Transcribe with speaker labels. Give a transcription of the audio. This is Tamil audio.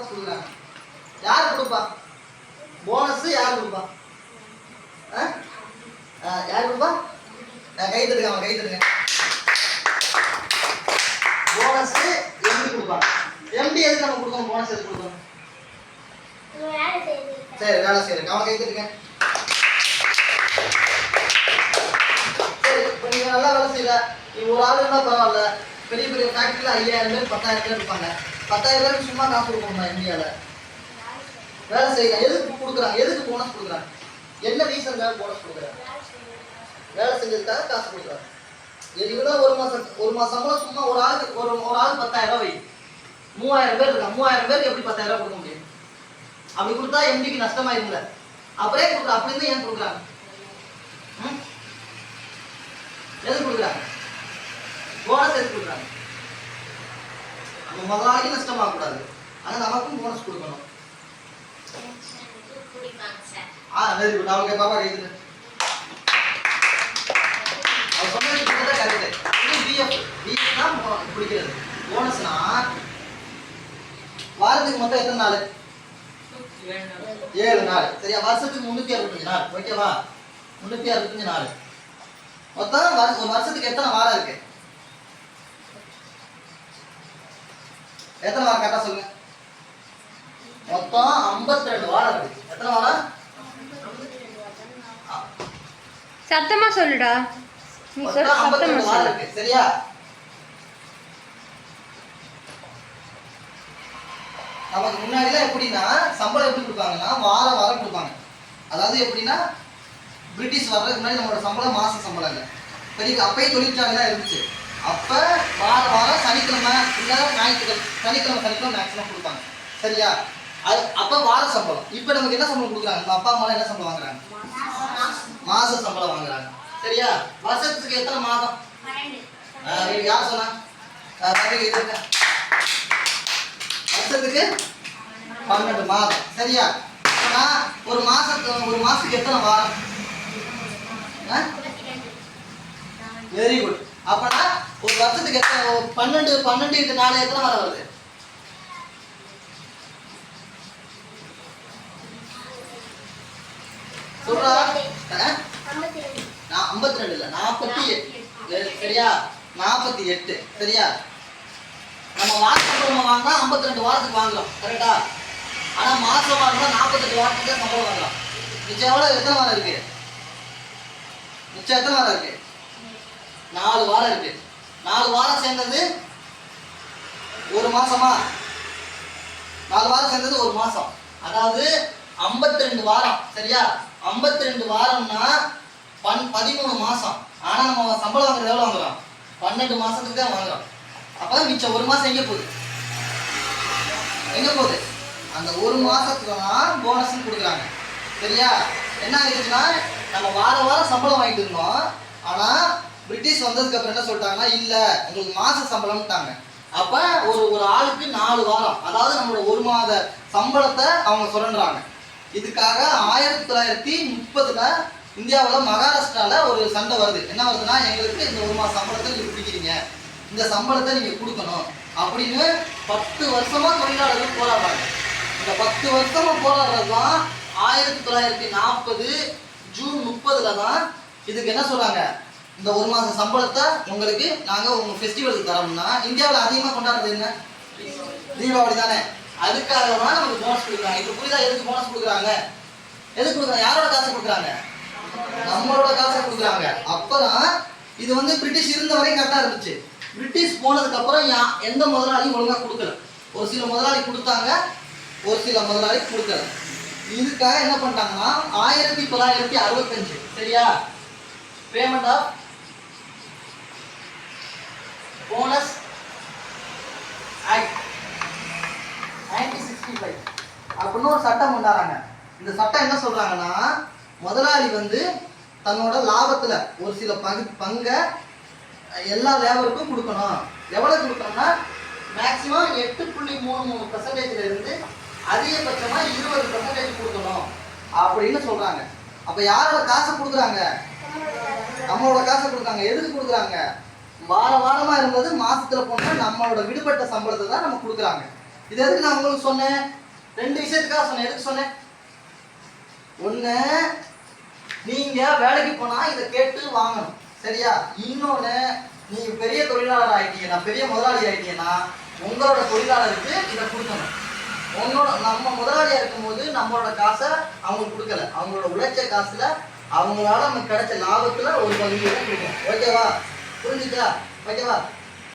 Speaker 1: போனஸ் கொடுக்குறாங்க. யார் கொடுப்பா போனஸ்? யார் கொடுப்பா? யார் கொடுப்பா? கை தட்டுங்க, அவன் கை தட்டுங்க. போனஸ் எம்டி கொடுப்பாங்க. எம்டி எதுக்கு நம்ம கொடுக்கணும்? போனஸ் எதுக்கு கொடுக்கணும்? சரி, வேலை செய்யறேன். அவன் கை தட்டுங்க. சரி, இப்போ நீங்க நல்லா வேலை செய்யல. நீ ஒரு ஆள் இருந்தால் பரவாயில்ல. பெரிய பெரிய ஃபேக்ட்ரியில் 5000 பேர் 10,000 பேர் இருப்பாங்க. 10,000 பேருக்கு சும்மா காசு கொடுக்கணுமா? இந்தியாவில் வேலை செய்யலாம். எதுக்கு கொடுக்குறாங்க? எதுக்கு போனஸ் கொடுக்குறாங்க? என்ன ரீசனுக்காக போனஸ் கொடுக்குறாங்க? வேலை செஞ்சதுக்காக காசு கொடுக்குறாங்க. இவ்வளோ ஒரு மாதம் சம்பளம் சும்மா ஒரு ஆளுக்கு ஒரு ஆள் 10,000 வை. 3000 பேர் இருக்காங்க. 3000 பேருக்கு எப்படி 10,000 கொடுக்க முடியும்? அப்படி கொடுத்தா எம்டிக்கு நஷ்டமா இல்லை. அப்படியே கொடுக்குற அப்படி இருந்து ஏன் கொடுக்குறாங்க? எதுக்கு கொடுக்குறாங்க? போனஸ் எதுக்கு கொடுக்குறாங்க? நம்ம முதலாளிக்கு நஷ்டமாக கூடாது. ஆனால் நமக்கும் போனஸ் கொடுக்கணும். Very good. அவங்க பாப்பா கைது. அவர் சொன்னது கரெக்ட். பிஎஃப் தான் பிடிக்கிறது. போனஸ்னா வாரத்துக்கு மொத்தம் எத்தனை நாள்? 7 நாள். சரியா? வருஷத்துக்கு 365 நாள். ஓகேவா? 365 நாள். மொத்தம் ஒரு வருஷத்துக்கு எத்தனை வாரம் இருக்கு? எத்தனை வாரம் கரெக்டா சொல்லுங்க? மொத்தம் 52 வாரம் இருக்கு. எத்தனை வாரம்?
Speaker 2: சத்தமா சொல்லுடா. நீ சொல்ற 52 வாரம் இருக்கு.
Speaker 1: சரியா? நமக்கு முன்னாடிலாம் எப்படின்னா சம்பளம் எப்படி கொடுப்பாங்கன்னா வாரம் கொடுப்பாங்க. அதாவது எப்படின்னா பிரிட்டிஷ் வர்றதுக்கு முன்னாடி நம்மளோட சம்பளம் மாச சம்பளம் இல்லை. பெரிய அப்பயே தொழிற்சாலை தான் இருந்துச்சு. அப்போ வாரம் சனிக்கிழமை இல்லை ஞாயிற்றுக்கிழமை சனிக்கிழமை மேக்ஸிமம் கொடுப்பாங்க. சரியா? அது அப்போ வார சம்பளம். இப்போ நமக்கு என்ன சம்பளம் கொடுக்குறாங்க? நம்ம அப்பா அம்மாலாம் என்ன சம்பளம் வாங்குறாங்க? மாச சம்பளம் வாங்குறாங்க. சரியா? வருஷத்துக்கு எத்தனை மாதம்? யார் சொன்னா? வருஷத்துக்கு 12 மாதம். சரியா? ஒரு மாசத்துக்கு எத்தனை வாரம்? Very good. அப்பனா ஒரு வருஷத்துக்கு எத்தனை? 12 இது 4 எத்தனை வாரம் வருது? சொல்றா? 52 இல்ல 48. சரியா? 48. சரியா? நம்ம வாரத்துக்கு வாங்கினா 52 வாரத்துக்கு வாங்கலாம். கரெக்டா? ஆனா மாசம் வாங்கினா 48 வாரத்துக்கு சம்பளம் வாங்கலாம். மிச்சம் எவ்வளவு? எத்தனை வாரம் இருக்கு? மிச்சம் எத்தனை வாரம் இருக்கு? 4 வாரம் இருக்கு. 4 வாரம் சேர்ந்தது ஒரு மாசமா? 4 வாரம் சேர்ந்தது ஒரு மாசம். அதாவது 52 வாரம். சரியா? 52 வாரம்னா 13 மாசம். ஆனா நம்ம சம்பளம் வாங்குறது எவ்வளவு வாங்குறோம்? 12 மாசத்துக்கு தான் வாங்குறோம். அப்பதான் மிச்சம் ஒரு மாசம் எங்க போகுது? அந்த ஒரு மாசத்துக்கு தான் போனஸ் கொடுக்குறாங்க. சரியா? என்ன ஆயிடுச்சுன்னா நம்ம வாரம் சம்பளம் வாங்கிட்டு இருந்தோம். ஆனா பிரிட்டிஷ் வந்ததுக்கு அப்புறம் என்ன சொல்லிட்டாங்கன்னா இல்ல உங்களுக்கு மாச சம்பளம்ட்டாங்க. அப்ப ஒரு ஆளுக்கு 4 வாரம், அதாவது நம்மளோட ஒரு மாத சம்பளத்தை அவங்க சுரண்டுறாங்க. இதுக்காக 1930ல இந்தியாவில் மகாராஷ்டிரால ஒரு சண்டை வருது. என்ன வருதுன்னா எங்களுக்கு இந்த ஒரு மாத சம்பளத்தை நீங்க பிடிக்கிறீங்க, இந்த சம்பளத்தை நீங்க கொடுக்கணும் அப்படின்னு 10 வருஷமா தொழிலாளர்கள் போராடுறாங்க. இந்த 10 வருஷமா போராடுறது தான் 1940 ஜூன் 30ல தான் இதுக்கு என்ன சொல்றாங்க, இந்த ஒரு மாச சம்பளத்தை உங்களுக்கு நாங்க உங்க ஃபெஸ்டிவலுக்கு தரோம்னா. இந்தியாவில் அதிகமாக கொண்டாடுறது என்ன? தீபாவளி தானே. அதுக்காக தான் நமக்கு போனஸ் கொடுக்குறாங்க. இப்போ புரியுதா எதுக்கு போனஸ் கொடுக்குறாங்க? எதுக்கு கொடுக்குறாங்க? யாரோட காசு கொடுக்குறாங்க? நம்மளோட காசை கொடுக்குறாங்க. அப்பதான் இது வந்து பிரிட்டிஷ் இருந்த வரைக்கும் கரெக்டாக இருந்துச்சு. பிரிட்டிஷ் போனதுக்கு அப்புறம் எந்த முதலாளியும் ஒழுங்கா கொடுக்கல. ஒரு சில முதலாளி கொடுத்தாங்க, ஒரு சில முதலாளி கொடுக்கல. இதுக்காக என்ன பண்ணிட்டாங்கன்னா 1965 சரியா, பேமெண்ட் ஆஃப் போனஸ் ஆக்ட் 1965 அப்படின்னு ஒரு சட்டம் கொண்டாடுறாங்க. இந்த சட்டம் என்ன சொல்றாங்கன்னா, முதலாளி வந்து தன்னோட லாபத்துல ஒரு சில பங்கை எல்லா லேபருக்கும் கொடுக்கணும். எவ்வளவு கொடுக்கணும்னா மேக்சிமம் 8.33% இருந்து அதிகபட்சமா 20% கொடுக்கணும் அப்படின்னு சொல்றாங்க. அப்ப யாரோட காசை கொடுக்குறாங்க? நம்மளோட காசை கொடுக்குறாங்க. எதுக்கு கொடுக்குறாங்க? வாரமா இருந்தது மாசத்துல போனா நம்மளோட விடுபட்ட சம்பளத்தை தான் நம்ம கொடுக்குறாங்க. இது எதுக்கு நான் உங்களுக்கு சொன்னேன்? 2 விஷயத்துக்காக சொன்னேன். எதுக்கு சொன்னேன்? ஒண்ணு, நீங்க வேலைக்கு போனா இதை கேட்டு வாங்கணும், சரியா? இன்னொன்னு, நீங்க பெரிய தொழிலாளர் ஆயிட்டீங்கன்னா, பெரிய முதலாளி ஆயிட்டீங்கன்னா உங்களோட தொழிலாளருக்கு இதை கொடுக்கணும். நம்ம முதலாளியா இருக்கும்போது நம்மளோட காசை அவங்களுக்கு கொடுக்கல, அவங்களோட உழைச்ச காசுல அவங்களால நமக்கு கிடைச்ச லாபத்துல ஒரு பகுதியை கொடுக்கணும். ஓகேவா? புரிஞ்சுச்சா? ஓகேவா?